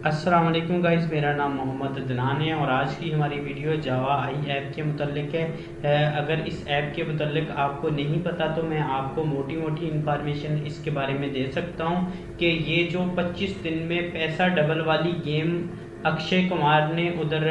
अस्सलाम वालेकुम गाइस, मेरा नाम मोहम्मद अदनान है और आज की हमारी वीडियो जावा आई ऐप के मुतल्लिक है। अगर इस ऐप के मुतल्लिक आपको नहीं पता तो मैं आपको मोटी मोटी इन्फॉर्मेशन इसके बारे में दे सकता हूँ कि ये जो 25 दिन में पैसा डबल वाली गेम अक्षय कुमार ने उधर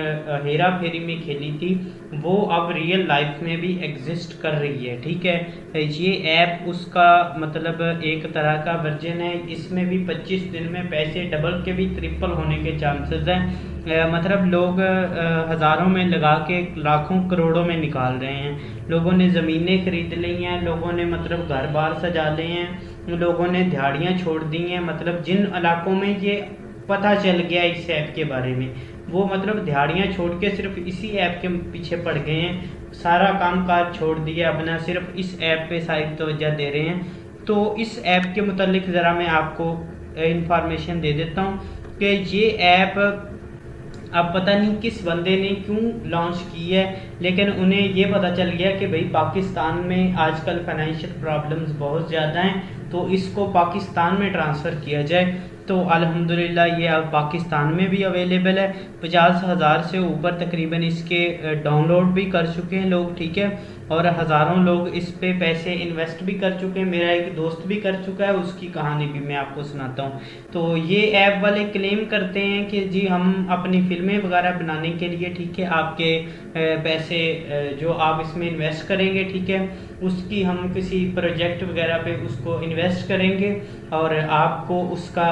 हेरा फेरी में खेली थी, वो अब रियल लाइफ में भी एग्जिस्ट कर रही है। ठीक है, ये ऐप उसका मतलब एक तरह का वर्जन है। इसमें भी 25 दिन में पैसे डबल के भी ट्रिपल होने के चांसेस हैं। मतलब लोग हज़ारों में लगा के लाखों करोड़ों में निकाल रहे हैं। लोगों ने ज़मीनें खरीद ली हैं, लोगों ने मतलब घर बार सजा लिए हैं, लोगों ने दिहाड़ियाँ छोड़ दी हैं। मतलब जिन इलाकों में ये पता चल गया इस ऐप के बारे में, वो मतलब दिहाड़ियाँ छोड़ के सिर्फ इसी ऐप के पीछे पड़ गए हैं। सारा काम काज छोड़ दिया अपना, सिर्फ इस ऐप पे सारी तवज्जो दे रहे हैं। तो इस ऐप के मुतालिक ज़रा मैं आपको इंफॉर्मेशन दे देता हूँ कि ये ऐप अब पता नहीं किस बंदे ने क्यों लॉन्च की है, लेकिन उन्हें ये पता चल गया कि भाई पाकिस्तान में आजकल फाइनेंशियल प्रॉब्लम्स बहुत ज़्यादा हैं, तो इसको पाकिस्तान में ट्रांसफ़र किया जाए। तो अल्हम्दुलिल्लाह ये अब पाकिस्तान में भी अवेलेबल है। 50,000 से ऊपर तकरीबन इसके डाउनलोड भी कर चुके हैं लोग। ठीक है, और हज़ारों लोग इस पे पैसे इन्वेस्ट भी कर चुके हैं। मेरा एक दोस्त भी कर चुका है, उसकी कहानी भी मैं आपको सुनाता हूँ। तो ये ऐप वाले क्लेम करते हैं कि जी हम अपनी फिल्में वगैरह बनाने के लिए, ठीक है, आपके पैसे जो आप इसमें इन्वेस्ट करेंगे, ठीक है, उसकी हम किसी प्रोजेक्ट वगैरह पे उसको इन्वेस्ट करेंगे और आपको उसका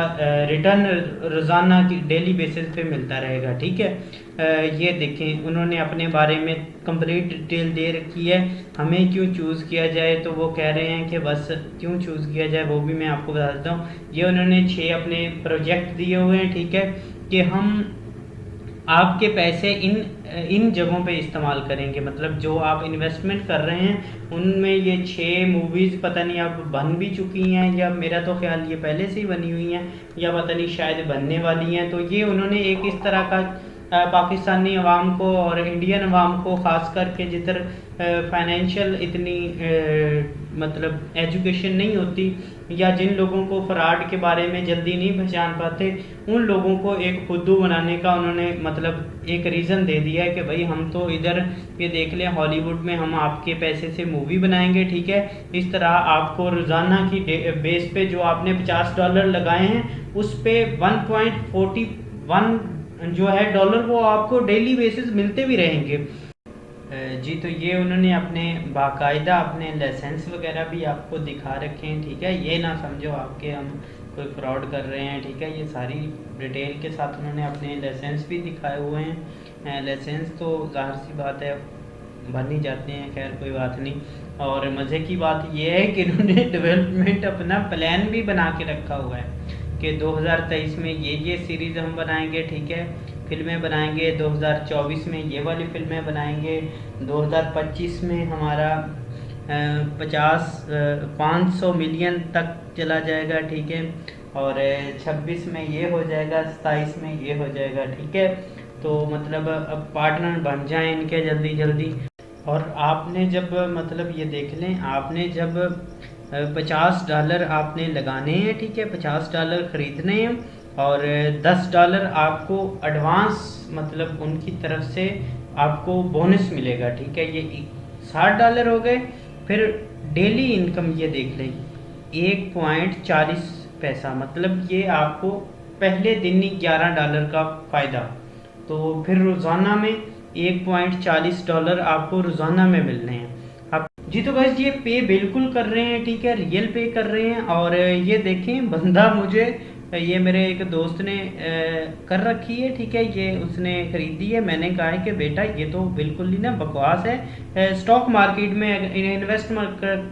रिटर्न रोज़ाना की डेली बेसिस पे मिलता रहेगा। ठीक है, ये देखें उन्होंने अपने बारे में कंप्लीट डिटेल दे रखी है। हमें क्यों चूज़ किया जाए, तो वो कह रहे हैं कि बस क्यों चूज़ किया जाए वो भी मैं आपको बता देता हूँ। ये उन्होंने 6 अपने प्रोजेक्ट दिए हुए हैं। ठीक है, कि हम आपके पैसे इन जगहों पे इस्तेमाल करेंगे। मतलब जो आप इन्वेस्टमेंट कर रहे हैं उनमें ये 6 मूवीज़ पता नहीं अब बन भी चुकी हैं, या मेरा तो ख्याल ये पहले से ही बनी हुई हैं, या पता नहीं शायद बनने वाली हैं। तो ये उन्होंने एक इस तरह का पाकिस्तानी अवाम को और इंडियन अवाम को ख़ास करके जिधर फाइनेंशियल इतनी मतलब एजुकेशन नहीं होती, या जिन लोगों को फ्रॉड के बारे में जल्दी नहीं पहचान पाते, उन लोगों को एक खुद्दू बनाने का उन्होंने मतलब एक रीज़न दे दिया है कि भाई हम तो इधर ये देख लें हॉलीवुड में हम आपके पैसे से मूवी बनाएंगे। ठीक है, इस तरह आपको रोज़ाना की बेस पे जो आपने $50 लगाए हैं उस पे 1.41 जो है डॉलर वो आपको डेली बेसिस मिलते भी रहेंगे। जी, तो ये उन्होंने अपने बाकायदा अपने लाइसेंस वगैरह भी आपको दिखा रखे हैं। ठीक है, ये ना समझो आपके हम कोई फ्रॉड कर रहे हैं। ठीक है, ये सारी डिटेल के साथ उन्होंने अपने लाइसेंस भी दिखाए हुए हैं। लाइसेंस तो ज़ाहिर सी बात है बन ही जाते हैं, खैर कोई बात नहीं। और मज़े की बात यह है कि इन्होंने डेवलपमेंट अपना प्लान भी बना के रखा हुआ है कि 2023 में ये सीरीज़ हम बनाएंगे। ठीक है, फिल्में बनाएंगे, 2024 में ये वाली फिल्में बनाएंगे, 2025 में हमारा 500 मिलियन तक चला जाएगा। ठीक है, और 26 में ये हो जाएगा, 27 में ये हो जाएगा। ठीक है, तो मतलब अब पार्टनर बन जाएं इनके जल्दी जल्दी। और आपने जब मतलब ये देख लें, आपने जब $50 आपने लगाने हैं, ठीक है, $50 ख़रीदने हैं और $10 आपको एडवांस मतलब उनकी तरफ से आपको बोनस मिलेगा। ठीक है, ये $60 हो गए। फिर डेली इनकम ये देख लें 1.40 पैसा, मतलब ये आपको पहले दिन ही $11 का फ़ायदा। तो फिर रोज़ाना में $1.40 आपको रोज़ाना में मिलने हैं। जी, तो बस ये पे बिल्कुल कर रहे हैं। ठीक है, रियल पे कर रहे हैं। और ये देखें बंदा मुझे ये मेरे एक दोस्त ने कर रखी है। ठीक है, ये उसने ख़रीदी है। मैंने कहा है कि बेटा ये तो बिल्कुल ही ना बकवास है, स्टॉक मार्केट में इन्वेस्ट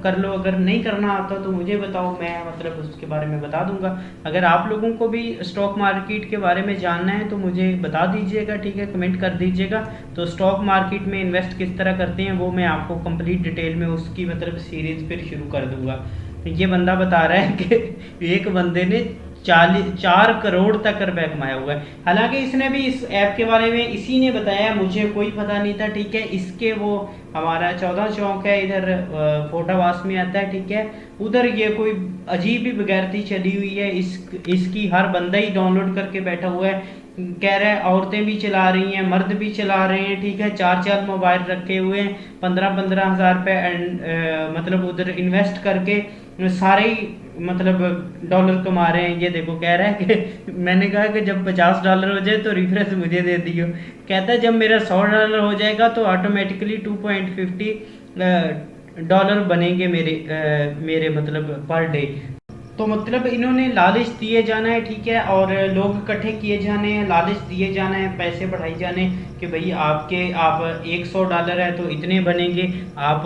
कर लो, अगर नहीं करना आता तो मुझे बताओ, मैं मतलब उसके बारे में बता दूंगा। अगर आप लोगों को भी स्टॉक मार्केट के बारे में जानना है तो मुझे बता दीजिएगा। ठीक है, कमेंट कर दीजिएगा। तो स्टॉक मार्केट में इन्वेस्ट किस तरह करते हैं वो मैं आपको कंप्लीट डिटेल में उसकी मतलब सीरीज़ फिर शुरू कर दूंगा। ये बंदा बता रहा है कि एक बंदे ने 4 करोड़ तक रुपए कमाया हुआ है। हालांकि इसने भी इस ऐप के बारे में इसी ने बताया, मुझे कोई पता नहीं था, ठीक है। इसके वो हमारा 14 चौक है इधर फोटावास में आता है, ठीक है। उधर ये कोई अजीब ही बगैरती चली हुई है, इसकी हर बंदा ही डाउनलोड करके बैठा हुआ है। कह रहा है औरतें भी चला रही हैं, मर्द भी चला रहे हैं, ठीक है। 4 4 मोबाइल रखे हुए हैं, 15 15 हज़ार रुपये मतलब उधर इन्वेस्ट करके सारे ही मतलब डॉलर कमा रहे हैं। ये देखो कह रहा है कि मैंने कहा कि जब $50 हो जाए तो रिफरेंस मुझे दे दियो। कहता है जब मेरा $100 हो जाएगा तो ऑटोमेटिकली $2.50 बनेंगे मेरे मतलब पर डे। तो मतलब इन्होंने लालच दिए जाना है, ठीक है। और लोग इकट्ठे किए जाने हैं, लालच दिए जाना है, पैसे बढ़ाई जाने कि भाई आप $100 है तो इतने बनेंगे, आप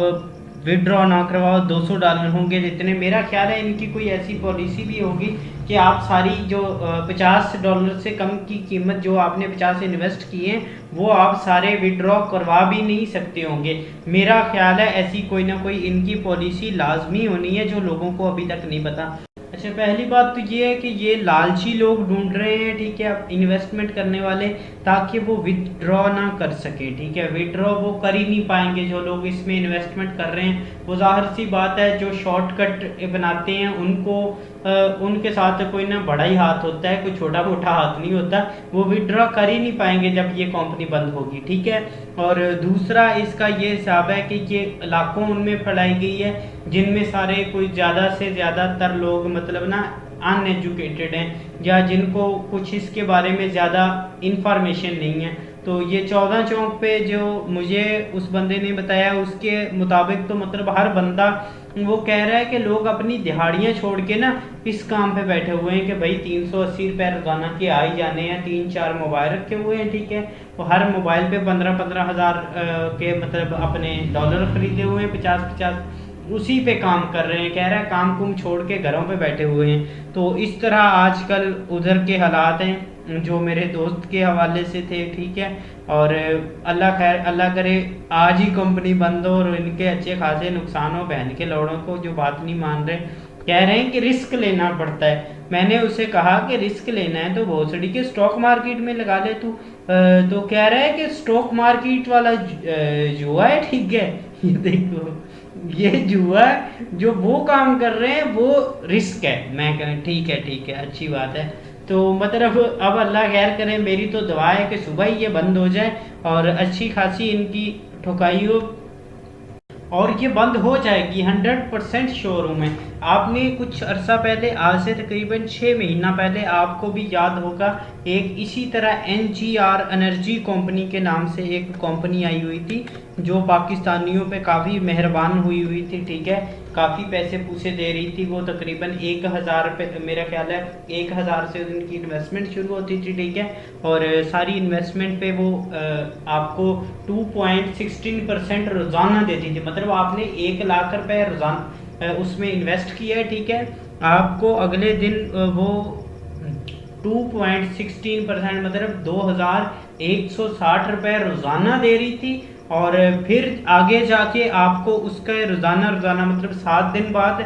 विड्रॉ ना करवाओ $200 होंगे जितने। मेरा ख्याल है इनकी कोई ऐसी पॉलिसी भी होगी कि आप सारी जो $50 से कम की कीमत जो आपने 50 इन्वेस्ट किए हैं वो आप सारे विड्रॉ करवा भी नहीं सकते होंगे। मेरा ख्याल है ऐसी कोई ना कोई इनकी पॉलिसी लाजमी होनी है जो लोगों को अभी तक नहीं पता। अच्छा, पहली बात तो ये है कि ये लालची लोग ढूंढ रहे हैं, ठीक है, इन्वेस्टमेंट करने वाले, ताकि वो विथड्रॉ ना कर सके, ठीक है। विथड्रॉ वो कर ही नहीं पाएंगे जो लोग इसमें इन्वेस्टमेंट कर रहे हैं। वो जाहिर सी बात है जो शॉर्टकट बनाते हैं उनको उनके साथ कोई ना बड़ा ही हाथ होता है, कोई छोटा मोटा हाथ नहीं होता। वो विथड्रॉ कर ही नहीं पाएंगे जब ये कंपनी बंद होगी, ठीक है। और दूसरा इसका ये हिसाब है कि ये लाखों उनमें फैलाई गई है जिनमें सारे कोई ज़्यादा से ज़्यादातर लोग मतलब ना अनएजुकेटेड हैं या जिनको कुछ इसके बारे में ज़्यादा इंफॉर्मेशन नहीं है। तो ये 14 चौक पे जो मुझे उस बंदे ने बताया उसके मुताबिक तो मतलब हर बंदा वो कह रहा है कि लोग अपनी दिहाड़ियाँ छोड़ के ना इस काम पे बैठे हुए हैं कि भाई 380 रुपये रोजाना के आ ही जाने हैं। 3 4 मोबाइल रखे हुए हैं, ठीक है। वो हर मोबाइल पे 15 15 हज़ार के मतलब अपने डॉलर खरीदे हुए हैं, 50 50 उसी पे काम कर रहे हैं। कह रहा है काम कुम छोड़ के घरों पे बैठे हुए हैं। तो इस तरह आजकल उधर के हालात हैं जो मेरे दोस्त के हवाले से थे, ठीक है। और अल्लाह करे आज ही कंपनी बंद हो और इनके अच्छे खासे नुकसान हो। बहन के लौड़ों को जो बात नहीं मान रहे, कह रहे हैं कि रिस्क लेना पड़ता है। मैंने उसे कहा कि रिस्क लेना है तो भोसड़ी के स्टॉक मार्केट में लगा ले तू। तो कह रहा है कि स्टॉक मार्केट वाला जुआ है, ठीक है। ये देखो ये जुआ है, जो वो काम कर रहे हैं वो रिस्क है। मैं कह ठीक है अच्छी बात है। तो मतलब अब अल्लाह खैर करे, मेरी तो दुआ है कि सुबह ही ये बंद हो जाए और अच्छी खासी इनकी ठुकाई हो और ये बंद हो जाएगी 100% शोरूम है। आपने कुछ अरसा पहले, आज से तकरीबन 6 महीना पहले, आपको भी याद होगा एक इसी तरह NGR एनर्जी कंपनी के नाम से एक कंपनी आई हुई थी जो पाकिस्तानियों पे काफ़ी मेहरबान हुई थी, ठीक है। काफ़ी पैसे पूसे दे रही थी। वो तकरीबन 1000 रुपये, मेरा ख्याल है 1000 से उनकी इन्वेस्टमेंट शुरू होती थी, ठीक है। और सारी इन्वेस्टमेंट पे वो आपको 2.16% रोज़ाना देती थी। मतलब आपने 1 लाख रुपए रोज़ाना उसमें इन्वेस्ट किया है, ठीक है। आपको अगले दिन वो 2.16% मतलब 2160 रुपये रोज़ाना दे रही थी। और फिर आगे जाके आपको उसका रोज़ाना मतलब 7 दिन बाद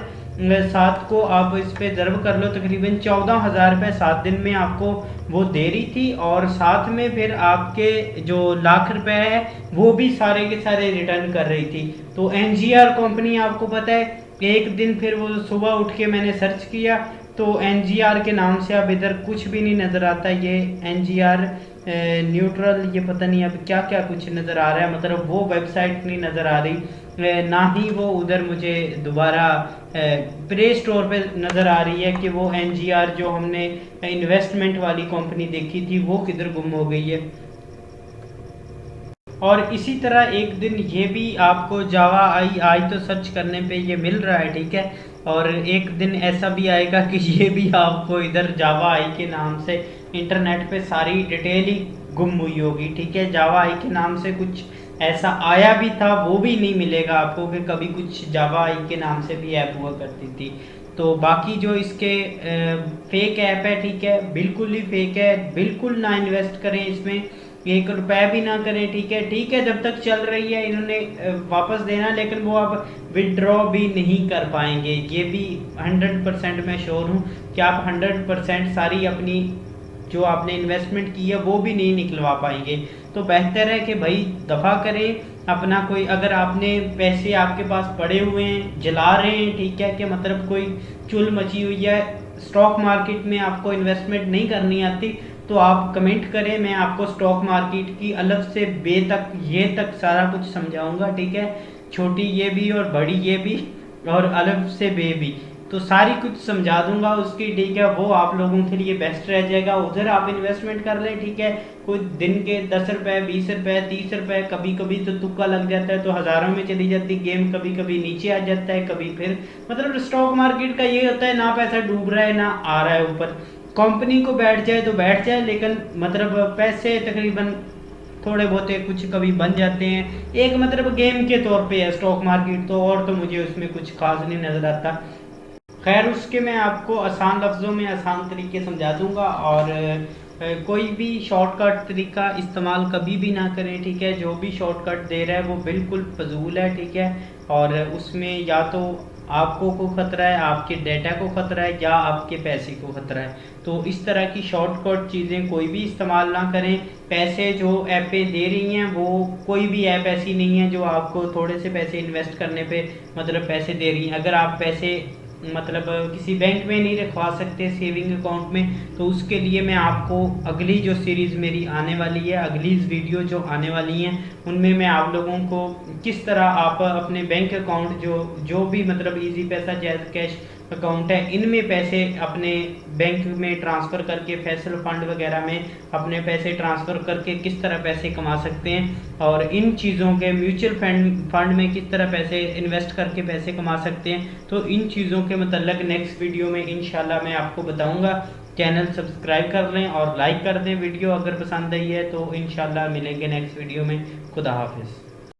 7 को आप इस पे ज़रब कर लो, तकरीबन 14,000 रुपये 7 दिन में आपको वो दे रही थी। और साथ में फिर आपके जो लाख रुपए है वो भी सारे के सारे रिटर्न कर रही थी। तो NGR कंपनी आपको पता है, एक दिन फिर वो सुबह उठ के मैंने सर्च किया तो NGR के नाम से अब इधर कुछ भी नहीं नज़र आता। ये NGR न्यूट्रल, ये पता नहीं अब क्या क्या कुछ नज़र आ रहा है, मतलब वो वेबसाइट नहीं नज़र आ रही, ना ही वो उधर मुझे दोबारा प्ले स्टोर पे नज़र आ रही है कि वो NGR जो हमने इन्वेस्टमेंट वाली कंपनी देखी थी वो किधर गुम हो गई है। और इसी तरह एक दिन ये भी आपको जावा आई आज तो सर्च करने पे ये मिल रहा है, ठीक है। और एक दिन ऐसा भी आएगा कि ये भी आपको इधर जावा आई के नाम से इंटरनेट पे सारी डिटेल ही गुम हुई होगी, ठीक है। जावा आई के नाम से कुछ ऐसा आया भी था, वो भी नहीं मिलेगा आपको कि कभी कुछ जावा आई के नाम से भी ऐप हुआ करती थी। तो बाकी जो इसके फेक ऐप है, ठीक है, बिल्कुल ही फेक है, बिल्कुल ना इन्वेस्ट करें इसमें। 1 रुपया भी ना करें। ठीक है, जब तक चल रही है इन्होंने वापस देना, लेकिन वो अब विड्रॉ भी नहीं कर पाएंगे। ये भी 100% मैं श्योर हूँ कि आप 100% सारी अपनी जो आपने इन्वेस्टमेंट की है वो भी नहीं निकलवा पाएंगे। तो बेहतर है कि भाई दफ़ा करें अपना। कोई अगर आपने पैसे आपके पास पड़े हुए हैं, जला रहे हैं, ठीक है, कि मतलब कोई चुल मची हुई है, स्टॉक मार्केट में आपको इन्वेस्टमेंट नहीं करनी आती, तो आप कमेंट करें, मैं आपको स्टॉक मार्केट की अलग से बे तक ये तक सारा कुछ समझाऊंगा। ठीक है, छोटी ये भी और बड़ी ये भी और अलग से बे भी, तो सारी कुछ समझा दूंगा उसकी। ठीक है, वो आप लोगों के लिए बेस्ट रह जाएगा। उधर आप इन्वेस्टमेंट कर लें। ठीक है, कुछ दिन के 10 रुपए, 20 रुपए, 30 रुपए, कभी कभी तो तुक्का लग जाता है तो हज़ारों में चली जाती गेम, कभी कभी नीचे आ जाता है, कभी फिर मतलब स्टॉक मार्केट का ये होता है, ना पैसा डूब रहा है ना आ रहा है ऊपर। कंपनी को बैठ जाए तो बैठ जाए, लेकिन मतलब पैसे तकरीबन थोड़े बहुत कुछ कभी बन जाते हैं। एक मतलब गेम के तौर पे है स्टॉक मार्केट तो, और तो मुझे उसमें कुछ खास नहीं नज़र आता। खैर, उसके मैं आपको आसान लफ्ज़ों में आसान तरीके समझा दूंगा, और कोई भी शॉर्टकट तरीका इस्तेमाल कभी भी ना करें। ठीक है, जो भी शॉर्टकट दे रहा है वो बिल्कुल फजूल है। ठीक है, और उसमें या तो आपको को ख़तरा है, आपके डेटा को ख़तरा है, या आपके पैसे को ख़तरा है। तो इस तरह की शॉर्टकट चीज़ें कोई भी इस्तेमाल ना करें। पैसे जो ऐपें दे रही हैं वो कोई भी ऐप ऐसी नहीं है जो आपको थोड़े से पैसे इन्वेस्ट करने पे मतलब पैसे दे रही हैं। अगर आप पैसे मतलब किसी बैंक में नहीं रखवा सकते सेविंग अकाउंट में, तो उसके लिए मैं आपको अगली जो सीरीज़ मेरी आने वाली है, अगली वीडियो जो आने वाली हैं, उनमें मैं आप लोगों को किस तरह आप अपने बैंक अकाउंट जो भी मतलब इजी पैसा, जैज़ कैश अकाउंट है, इनमें पैसे अपने बैंक में ट्रांसफ़र करके, फैसल फंड वगैरह में अपने पैसे ट्रांसफ़र करके किस तरह पैसे कमा सकते हैं, और इन चीज़ों के म्यूचुअल फंड में किस तरह पैसे इन्वेस्ट करके पैसे कमा सकते हैं। तो इन चीज़ों के मतलब नेक्स्ट वीडियो में इंशाल्लाह मैं आपको बताऊंगा। चैनल सब्सक्राइब कर लें और लाइक कर दें वीडियो अगर पसंद आई है तो। इंशाल्लाह मिलेंगे नेक्स्ट वीडियो में। खुदा हाफिज़।